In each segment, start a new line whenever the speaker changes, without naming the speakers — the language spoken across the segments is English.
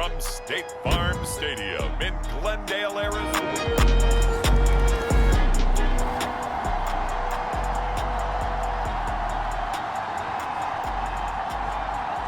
from State Farm Stadium in Glendale, Arizona.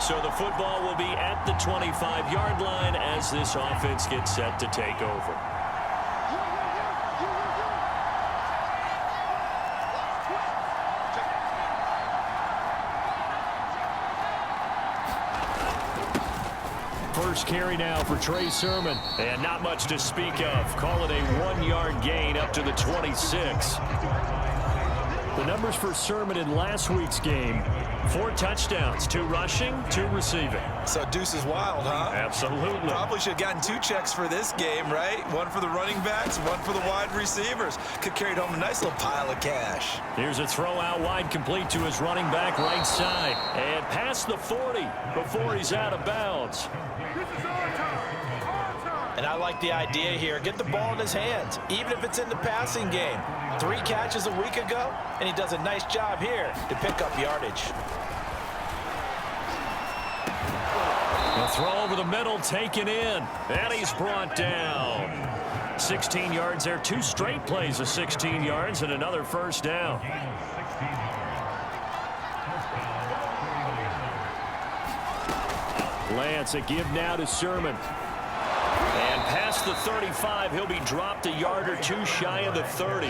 So the football will be at the 25-yard line as this offense gets set to take over. First carry now for Trey Sermon. And not much to speak of. Call it a 1-yard gain up to the 26. The numbers for Sermon in last week's game: 4 touchdowns, 2 rushing, 2 receiving.
So deuce is wild, huh?
Absolutely.
Probably should have gotten 2 checks for this game, right? One for the running backs, one for the wide receivers. Could carry home a nice little pile of cash.
Here's a throw out wide, complete to his running back right side. And past the 40 before he's out of bounds.
And I like the idea here. Get the ball in his hands, even if it's in the passing game. 3 catches a week ago, and he does a nice job here to pick up yardage.
The throw over the middle, taken in, and he's brought down. 16 yards there, 2 straight plays of 16 yards, and another first down. Lance, a give now to Sermon. And past the 35, he'll be dropped a yard or 2 shy of the 30.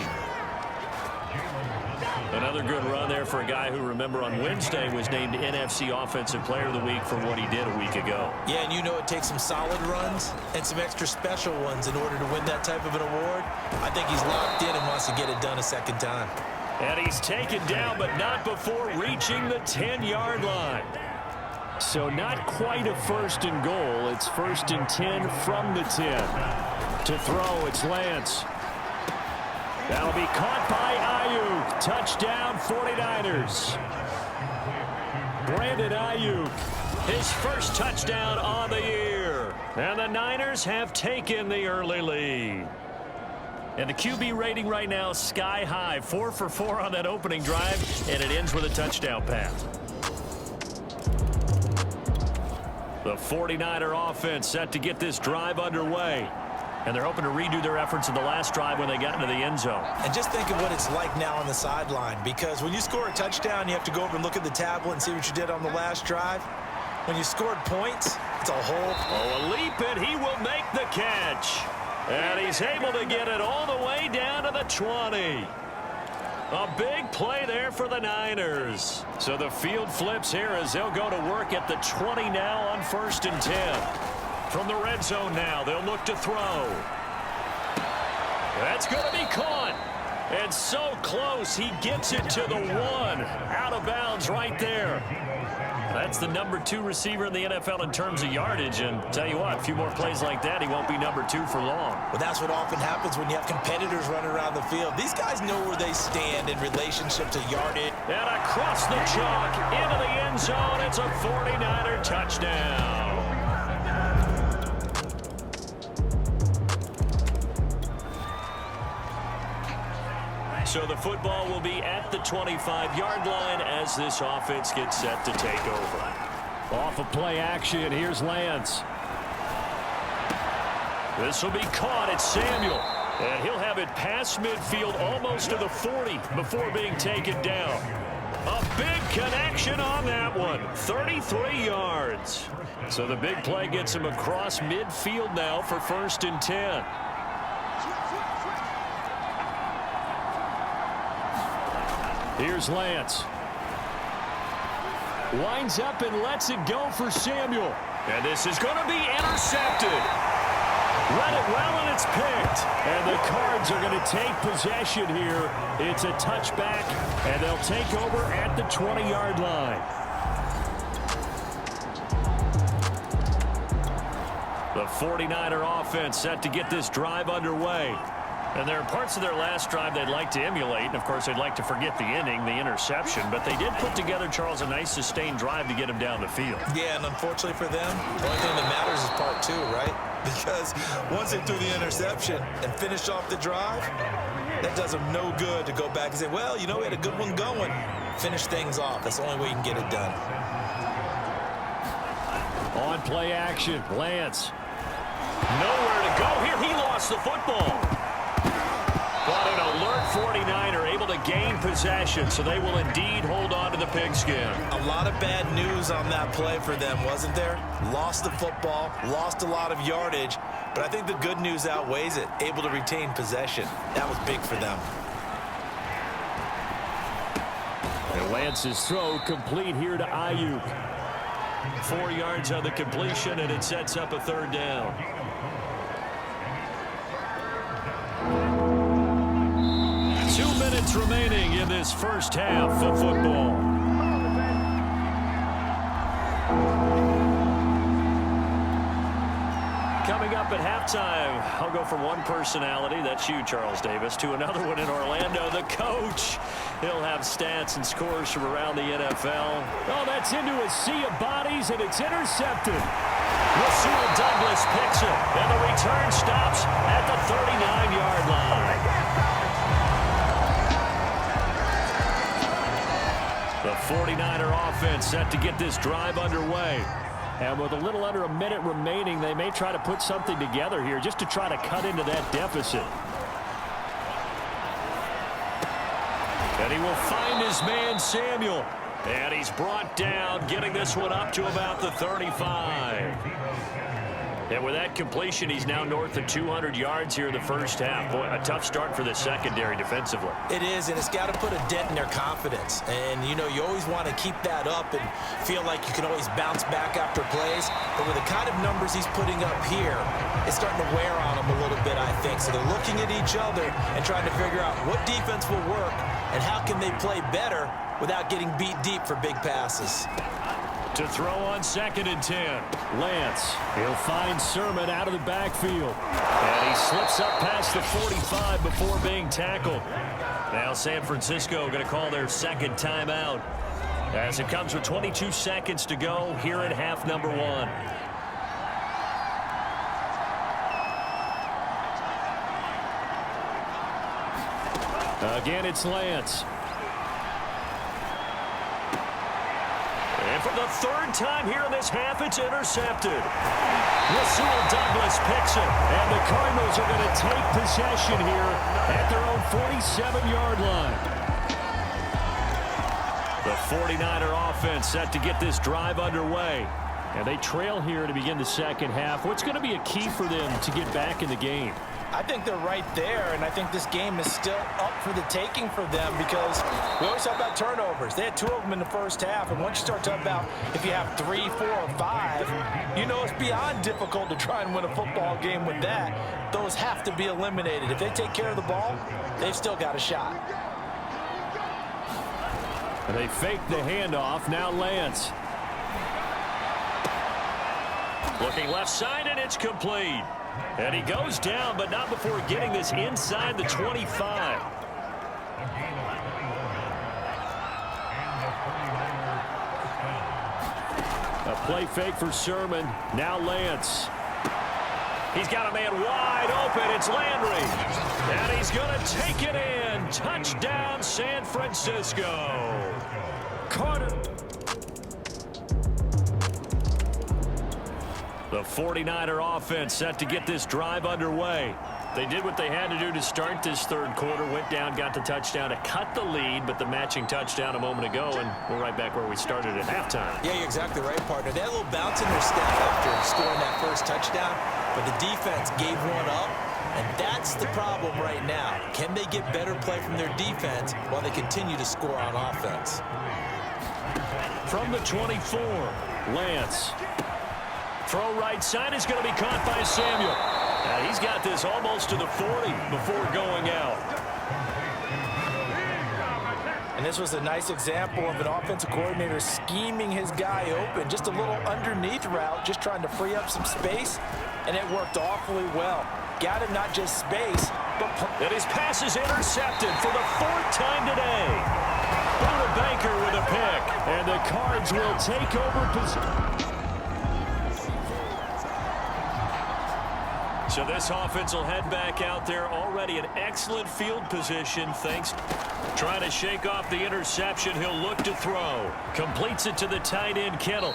Another good run there for a guy who, remember, on Wednesday was named NFC Offensive Player of the Week for what he did a week ago.
Yeah, and you know it takes some solid runs and some extra special ones in order to win that type of an award. I think he's locked in and wants to get it done a second time.
And he's taken down, but not before reaching the 10-yard line. So not quite a first and goal. It's first and 10 from the 10. To throw, it's Lance. That'll be caught by Ayuk. Touchdown, 49ers. Brandon Ayuk, his first touchdown on the year. And the Niners have taken the early lead. And the QB rating right now, sky high. 4 for 4 on that opening drive, and it ends with a touchdown pass. The 49er offense set to get this drive underway. And they're hoping to redo their efforts in the last drive when they got into the end zone.
And just think of what it's like now on the sideline, because when you score a touchdown, you have to go over and look at the tablet and see what you did on the last drive. When you scored points, it's a whole...
Oh, a leap, and he will make the catch. And he's able to get it all the way down to the 20. A big play there for the Niners. So the field flips here as they'll go to work at the 20 now on 1st and 10. From the red zone now, they'll look to throw. That's going to be caught. And so close, he gets it to the 1. Out of bounds right there. That's the number 2 receiver in the NFL in terms of yardage. And tell you what, a few more plays like that, he won't be number 2 for long.
Well, that's what often happens when you have competitors running around the field. These guys know where they stand in relationship to yardage.
And across the chalk, into the end zone, it's a 49er touchdown. So the football will be at the 25-yard line as this offense gets set to take over. Off of play action, here's Lance. This will be caught. It's Samuel. And he'll have it past midfield almost to the 40 before being taken down. A big connection on that one. 33 yards. So the big play gets him across midfield now for 1st and 10. Here's Lance. Winds up and lets it go for Samuel. And this is going to be intercepted. Read it well, and it's picked. And the Cards are going to take possession here. It's a touchback, and they'll take over at the 20-yard line. The 49er offense set to get this drive underway. And there are parts of their last drive they'd like to emulate. And, of course, they'd like to forget the inning, the interception. But they did put together, Charles, a nice sustained drive to get him down the field.
Yeah, and unfortunately for them, the only thing that matters is part 2, right?
Because once they threw the interception and finished off the drive, that does them no good to go back and say, well, you know, we had a good one going. Finish things off. That's the only way you can get it done.
On play action, Lance. Nowhere to go here. He lost the football. But an alert 49er able to gain possession, so they will indeed hold on to the pigskin.
A lot of bad news on that play for them, wasn't there? Lost the football, lost a lot of yardage, but I think the good news outweighs it. Able to retain possession. That was big for them.
And Lance's throw complete here to Ayuk. 4 yards on the completion, and it sets up a 3rd down. Minutes remaining in this first half of football. Coming up at halftime, I'll go from one personality, that's you, Charles Davis, to another one in Orlando, the coach. He'll have stats and scores from around the NFL. Oh, that's into a sea of bodies, and it's intercepted. Rasul Douglas picks it, and the return stops at the 39-yard line. The 49er offense set to get this drive underway. And with a little under a minute remaining, they may try to put something together here just to try to cut into that deficit. And he will find his man, Samuel. And he's brought down, getting this one up to about the 35. And with that completion, he's now north of 200 yards here in the first half. Boy, a tough start for the secondary defensively.
It is, and it's got to put a dent in their confidence. And, you know, you always want to keep that up and feel like you can always bounce back after plays. But with the kind of numbers he's putting up here, it's starting to wear on them a little bit, I think. So they're looking at each other and trying to figure out what defense will work and how can they play better without getting beat deep for big passes.
To throw on 2nd and 10. Lance, he'll find Sermon out of the backfield. And he slips up past the 45 before being tackled. Now San Francisco going to call their 2nd timeout as it comes with 22 seconds to go here in half number 1. Again, it's Lance. And for the 3rd time here in this half, it's intercepted. Rasul Douglas picks it, and the Cardinals are going to take possession here at their own 47-yard line. The 49er offense set to get this drive underway. And they trail here to begin the second half. What's going to be a key for them to get back in the game?
I think they're right there, and I think this game is still up for the taking for them because we always talk about turnovers. They had 2 of them in the first half, and once you start talking about if you have 3, 4, or 5, you know it's beyond difficult to try and win a football game with that. Those have to be eliminated. If they take care of the ball, they've still got a shot.
And they fake the handoff. Now Lance. Looking left side, and it's complete. And he goes down, but not before getting this inside the 25. A play fake for Sermon. Now Lance. He's got a man wide open. It's Landry. And he's going to take it in. Touchdown, San Francisco. Carter. The 49er offense set to get this drive underway. They did what they had to do to start this 3rd quarter. Went down, got the touchdown to cut the lead, but the matching touchdown a moment ago, and we're right back where we started at halftime.
Yeah, you're exactly right, partner. They had a little bounce in their step after scoring that first touchdown, but the defense gave one up, and that's the problem right now. Can they get better play from their defense while they continue to score on offense?
From the 24, Lance. Throw right side is going to be caught by Samuel. He's got this almost to the 40 before going out.
And this was a nice example of an offensive coordinator scheming his guy open. Just a little underneath route, just trying to free up some space, and it worked awfully well. Got him not just space, but...
And his pass is intercepted for the 4th time today. Buda Baker with a pick, and the Cards will take over position. So this offense will head back out there, already in excellent field position, thanks. Trying to shake off the interception, he'll look to throw. Completes it to the tight end, Kittle.